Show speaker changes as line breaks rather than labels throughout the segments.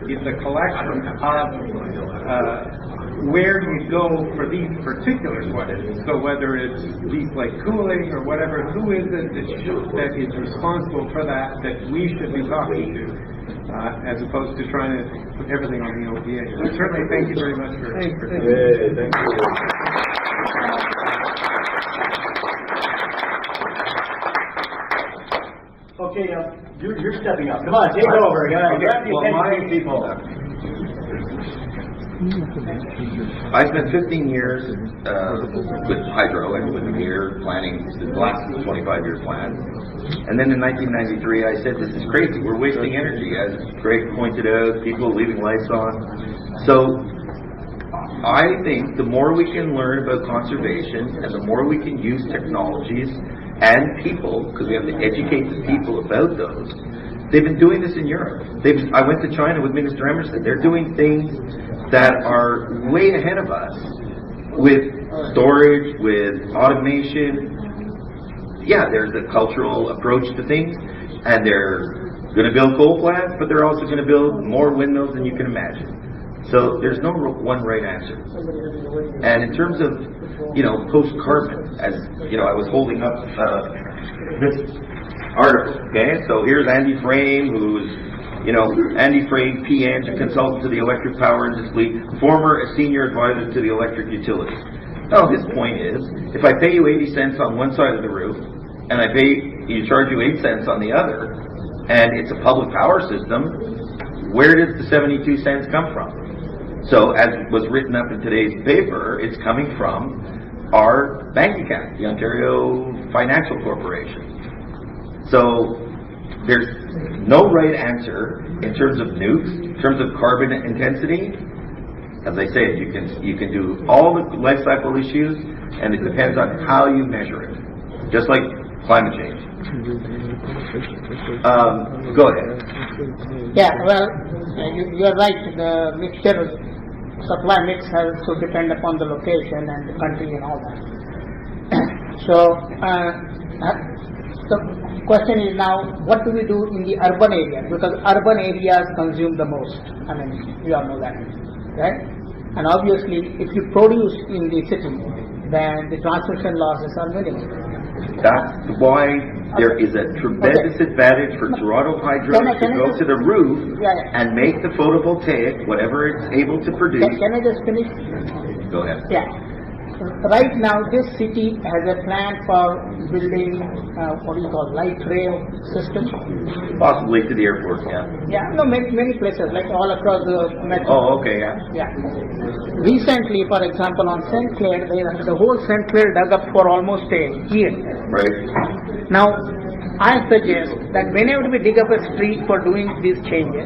it's a collection of where you go for these particular questions. So whether it's deep lake cooling or whatever, who is it that is responsible for that we should be talking to, as opposed to trying to put everything on the OPA. So certainly, thank you very much for
thank you.
Okay, you're stepping up. Come on, take over. Grab the attention of people.
I spent 15 years with hydro and with Amir planning the last 25-year plan. And then in 1993, I said, this is crazy. We're wasting energy. As Greg pointed out, people leaving lights on. So I think the more we can learn about conservation and the more we can use technologies and people, because we have to educate the people about those. They've been doing this in Europe. I went to China with Minister Emerson. They're doing things that are way ahead of us with storage, with automation. Yeah, there's a cultural approach to things, and they're going to build coal plants, but they're also going to build more windmills than you can imagine. So there's no one right answer. And in terms of, post-carbon, as, I was holding up this article, okay? So here's Andy Frame, who's, Andy Frame, PN, consultant to the electric power industry, former senior advisor to the electric utilities. Now, his point is, if I pay you 80 cents on one side of the roof, and charge you 8 cents on the other, and it's a public power system, where does the 72 cents come from? So, as was written up in today's paper, it's coming from our bank account, the Ontario Financial Corporation. So, there's no right answer in terms of nukes, in terms of carbon intensity. As I said, you can do all the life cycle issues, and it depends on how you measure it, just like climate change. Go ahead.
Yeah, well, you're right. The mixture supply mix has to depend upon the location and the country and all that. So the question is now, what do we do in the urban areas? Because urban areas consume the most. I mean, we all know that, right? And obviously, if you produce in the city, then the transmission losses are minimal.
That's why there is a tremendous advantage for Toronto Hydro to go to the roof and make the photovoltaic, whatever it's able to produce.
Can I just finish?
Go ahead.
Yeah. Right now, this city has a plan for building, light rail system?
Possibly to the airport, yeah.
Yeah, no, many places, like all across the metro.
Oh, okay, yeah.
Yeah. Recently, for example, on St. Clair, the whole St. Clair dug up for almost a year.
Right.
Now, I suggest that whenever we dig up a street for doing these changes,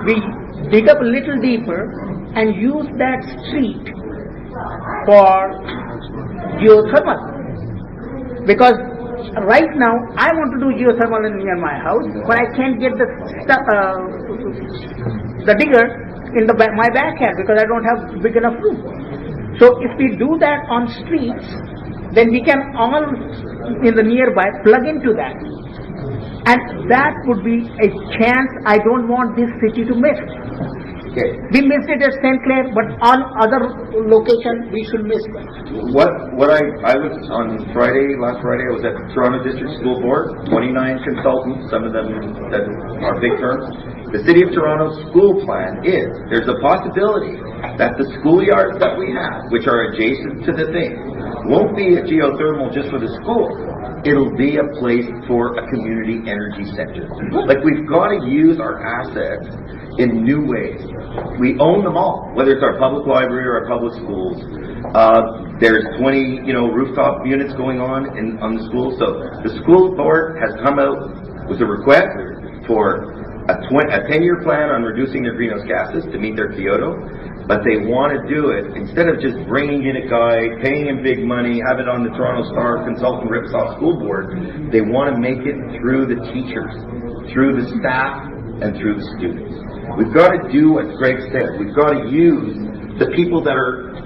we dig up a little deeper and use that street for geothermal. Because right now, I want to do geothermal near my house, but I can't get the digger in my backyard because I don't have big enough room. So if we do that on streets, then we can all in the nearby plug into that. And that would be a chance I don't want this city to miss.
Okay.
We missed it at St. Clair, but on other locations we should miss it.
What I was on last Friday, I was at the Toronto District School Board, 29 consultants, some of them that are big firms. The City of Toronto's school plan there's a possibility that the schoolyards that we have, which are adjacent to the thing, won't be a geothermal just for the school. It'll be a place for a community energy center. Like, we've got to use our assets in new ways. We own them all, whether it's our public library or our public schools. There's 20, rooftop units going on the schools. So the school board has come out with a request for a 10-year plan on reducing their greenhouse gases to meet their Kyoto. But they want to do it, instead of just bringing in a guy, paying him big money, have it on the Toronto Star consultant rips off school board, they want to make it through the teachers, through the staff, and through the students. We've got to do what Greg said. We've got to use the people that are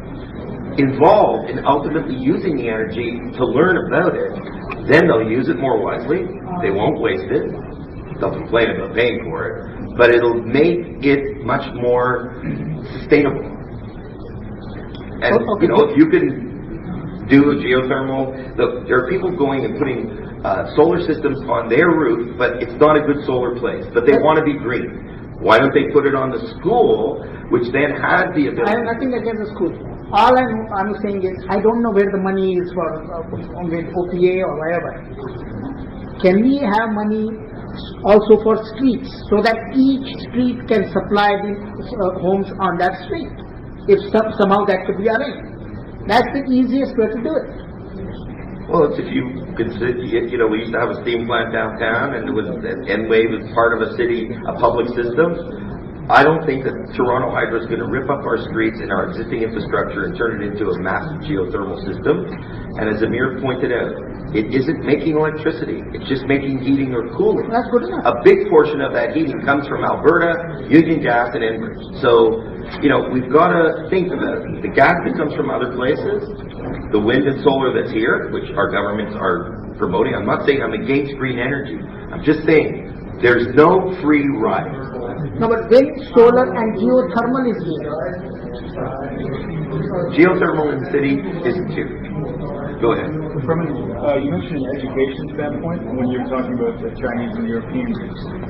involved in ultimately using the energy to learn about it. Then they'll use it more wisely. They won't waste it. They'll complain about paying for it. but it'll make it much more sustainable. And, you know, if you can do a geothermal, look, there are people going and putting solar systems on their roof, but it's not a good solar place, but they want to be green. Why don't they put it on the school, which then has the ability?
I have nothing against the school. All I'm saying is, I don't know where the money is for with OPA or wherever. Can we have money also for streets, so that each street can supply the homes on that street? If somehow that could be arranged. That's the easiest way to do it.
Well, it's if you consider, you know, we used to have a steam plant downtown, and it was N-Wave was part of a city, a public system. I don't think that Toronto Hydro is going to rip up our streets and our existing infrastructure and turn it into a massive geothermal system. And as Amir pointed out, it isn't making electricity. It's just making heating or cooling.
That's good enough.
A big portion of that heating comes from Alberta, Union Gas, and Enbridge. So, you know, we've got to think about it. The gas that comes from other places, the wind and solar that's here, which our governments are promoting. I'm not saying I'm against green energy. I'm just saying there's no free ride.
No, but wind, solar, and geothermal is here.
Geothermal in the city isn't here. Go ahead.
From you mentioned an education standpoint when you're talking about the Chinese and the Europeans,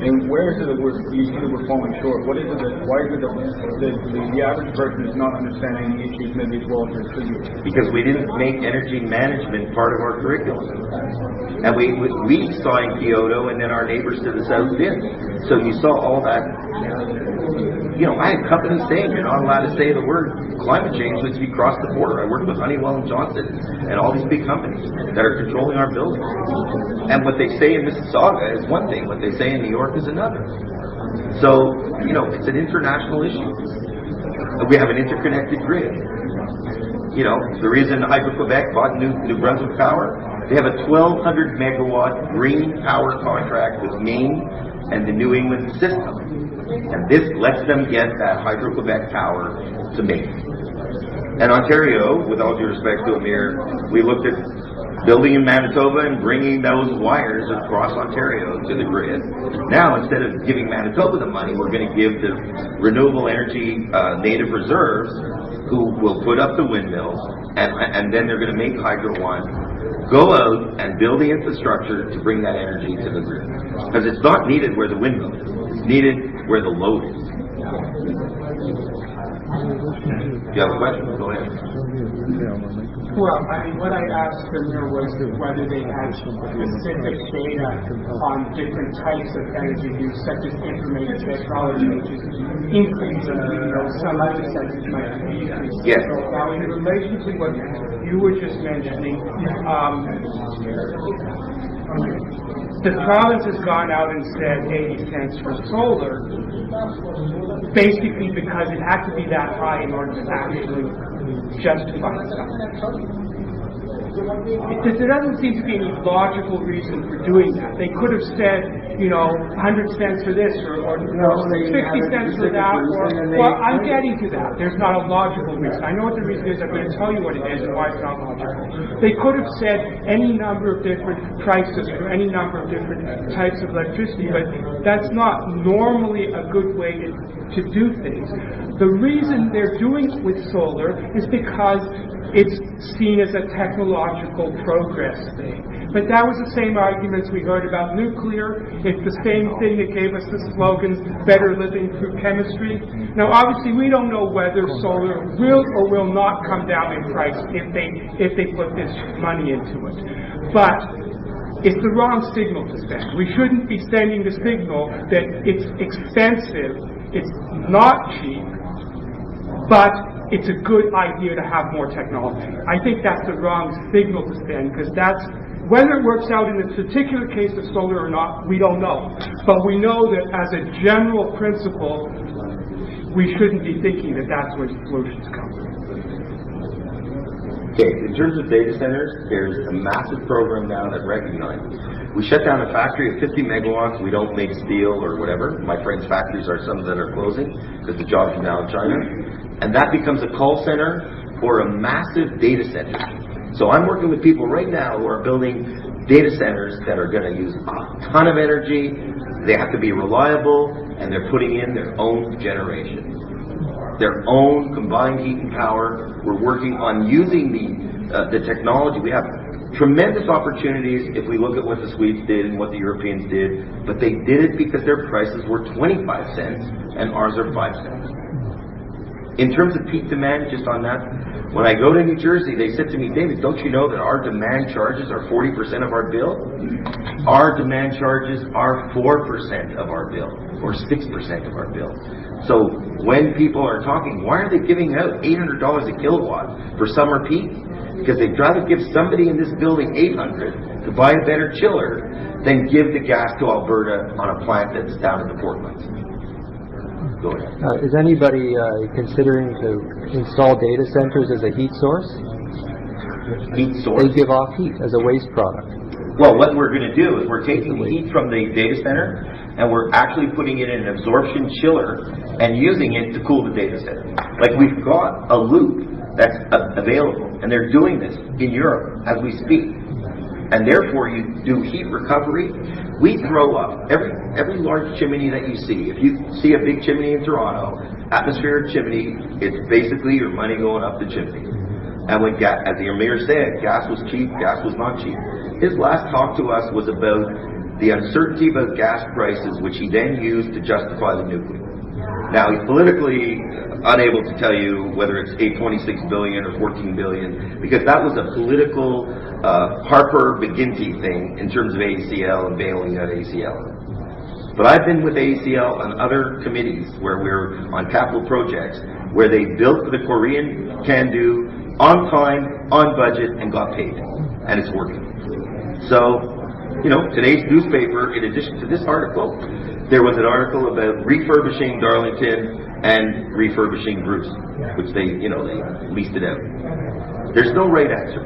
and where is it that you see that we're falling short? What is it that, why is it that the average person is not understanding the issues maybe as well as they should be?
Because we didn't make energy management part of our curriculum. And we saw in Kyoto, and then our neighbors to the south did. So you saw all that. You know, I had companies saying you're not allowed to say the word climate change unless you cross the border. I worked with Honeywell and Johnson and all these big companies that are controlling our buildings. And what they say in Mississauga is one thing, what they say in New York is another. So, you know, it's an international issue. We have an interconnected grid. You know, the reason Hydro-Quebec bought New Brunswick Power, they have a 1,200 megawatt green power contract with Maine and the New England system. And this lets them get that Hydro-Quebec power to Maine. And Ontario, with all due respect to Amir, we looked at building in Manitoba and bringing those wires across Ontario to the grid. Now, instead of giving Manitoba the money, we're going to give the renewable energy native reserves, who will put up the windmills, and then they're going to make Hydro One go out and build the infrastructure to bring that energy to the grid. Because it's not needed where the windmill is. It's needed where the load is. Do you have a question? Go ahead.
Well, I mean, what I asked earlier was whether they had specific data on different types of energy use, such as information technology, which is increasing, you know, some other sectors might be decreasing.
Yes.
So now, in relation to what you were just mentioning, the province has gone out and said 80 cents for solar, basically because it had to be that high in order to actually justify itself. There doesn't seem to be any logical reason for doing that. They could have said, you know, 100 cents for this, or 50 cents for that, well, I'm getting to that. There's not a logical reason. I know what the reason is. I'm going to tell you what it is and why it's not logical. They could have said any number of different prices for any number of different types of electricity, but that's not normally a good way to do things. The reason they're doing it with solar is because it's seen as a technological progress thing. But that was the same arguments we heard about nuclear. It's the same thing that gave us the slogans, better living through chemistry. Now, obviously, we don't know whether solar will or will not come down in price if they put this money into it. But it's the wrong signal to send. We shouldn't be sending the signal that it's expensive, it's not cheap, but it's a good idea to have more technology. I think that's the wrong signal to send, because that's, whether it works out in this particular case of solar or not, we don't know. But we know that as a general principle, we shouldn't be thinking that that's where the solutions come from.
Okay, in terms of data centers, there's a massive program now that recognizes we shut down a factory of 50 megawatts, we don't make steel or whatever. My friends' factories are some that are closing because the jobs are now in China. And that becomes a call center for a massive data center. So I'm working with people right now who are building data centers that are going to use a ton of energy. They have to be reliable, and they're putting in their own generation. Their own combined heat and power. We're working on using the technology. We have tremendous opportunities if we look at what the Swedes did and what the Europeans did, but they did it because their prices were 25 cents and ours are 5 cents. In terms of peak demand, just on that, when I go to New Jersey, they said to me, David, don't you know that our demand charges are 40% of our bill? Our demand charges are 4% of our bill, or 6% of our bill. So when people are talking, why are they giving out $800 a kilowatt for summer peak? Because they'd rather give somebody in this building $800 to buy a better chiller than give the gas to Alberta on a plant that's down in the Portlands. Go ahead.
Is anybody considering to install data centers as a heat source?
Heat source?
They give off heat as a waste product.
Well, what we're going to do is we're taking the heat from the data center and we're actually putting it in an absorption chiller and using it to cool the data center. Like, we've got a loop that's available, and they're doing this in Europe as we speak. And therefore, you do heat recovery. We throw up every large chimney that you see. If you see a big chimney in Toronto, atmospheric chimney, it's basically your money going up the chimney. And when as the Amir said, gas was cheap, gas was not cheap. His last talk to us was about the uncertainty about gas prices, which he then used to justify the nuclear. Now, he's politically unable to tell you whether it's $826 billion or $14 billion, because that was a political Harper McGinty thing in terms of ACL and bailing out ACL. But I've been with ACL on other committees where we're on capital projects where they built the Korean CANDU on time, on budget, and got paid. And it's working. So, you know, today's newspaper, in addition to this article, there was an article about refurbishing Darlington and refurbishing Bruce, which they leased it out. There's no right answer.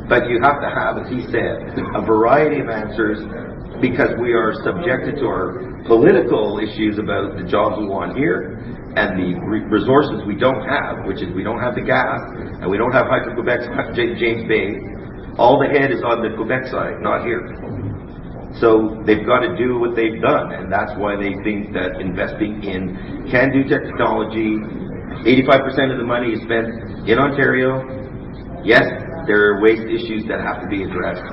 But you have to have, as he said, a variety of answers, because we are subjected to our political issues about the jobs we want here and the resources we don't have, which is we don't have the gas and we don't have Hydro-Quebec's James Bay. All the head is on the Quebec side, not here. So they've got to do what they've done, and that's why they think that investing in CANDU technology, 85% of the money is spent in Ontario. Yes, there are waste issues that have to be addressed.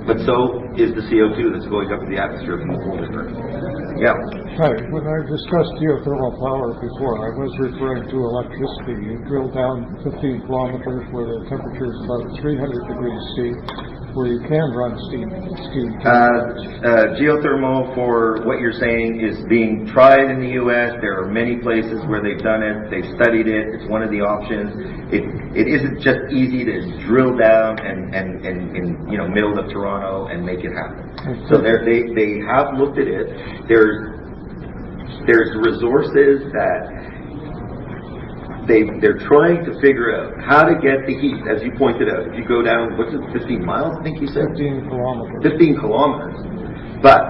But so is the CO2 that's going up in the atmosphere from the coal difference. Yeah.
Hi. When I discussed geothermal power before, I was referring to electricity. You drill down 15 kilometers where the temperature is about 300 degrees C, where you can run steam.
Geothermal, for what you're saying, is being tried in the U.S. There are many places where they've done it. They've studied it. It's one of the options. It isn't just easy to drill down and middle of Toronto and make it happen. So they have looked at it. There's resources that they're trying to figure out how to get the heat, as you pointed out. If you go down, what's it, 15 miles, I think you said?
15 kilometers.
15 kilometers. But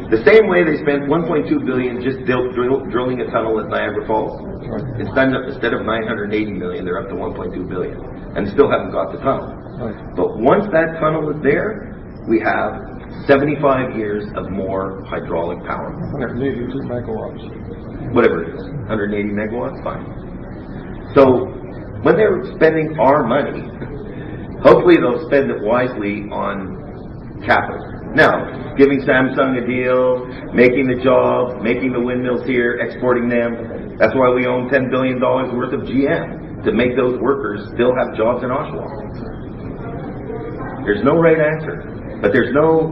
the same way they spent $1.2 billion just drilling a tunnel at Niagara Falls.
Right.
Instead of $980 million, they're up to $1.2 billion, and still haven't got the tunnel.
Right.
But once that tunnel is there, we have 75 years of more hydraulic power.
182 megawatts.
Whatever it is, 180 megawatts, fine. So when they're spending our money, hopefully they'll spend it wisely on capital. Now, giving Samsung a deal, making the jobs, making the windmills here, exporting them. That's why we own $10 billion worth of GM, to make those workers still have jobs in Oshawa. There's no right answer. But there's no,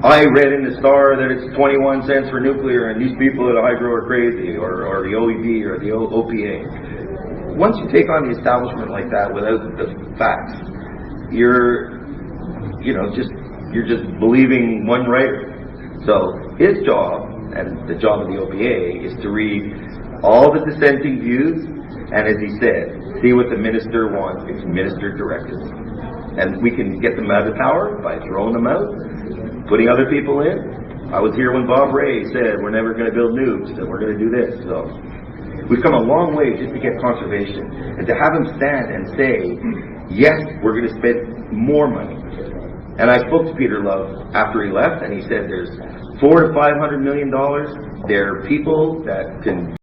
I read in the Star that it's 21 cents for nuclear and these people at Hydro are crazy, or the OEB or the OPA. Once you take on the establishment like that without the facts, you're just believing one writer. So his job, and the job of the OPA, is to read all the dissenting views, and as he said, see what the minister wants. It's minister directed. And we can get them out of power by throwing them out, putting other people in. I was here when Bob Ray said we're never going to build nukes and we're going to do this. So we've come a long way just to get conservation. And to have him stand and say, yes, we're going to spend more money. And I spoke to Peter Love after he left, and he said there's $400 to $500 million. There are people that can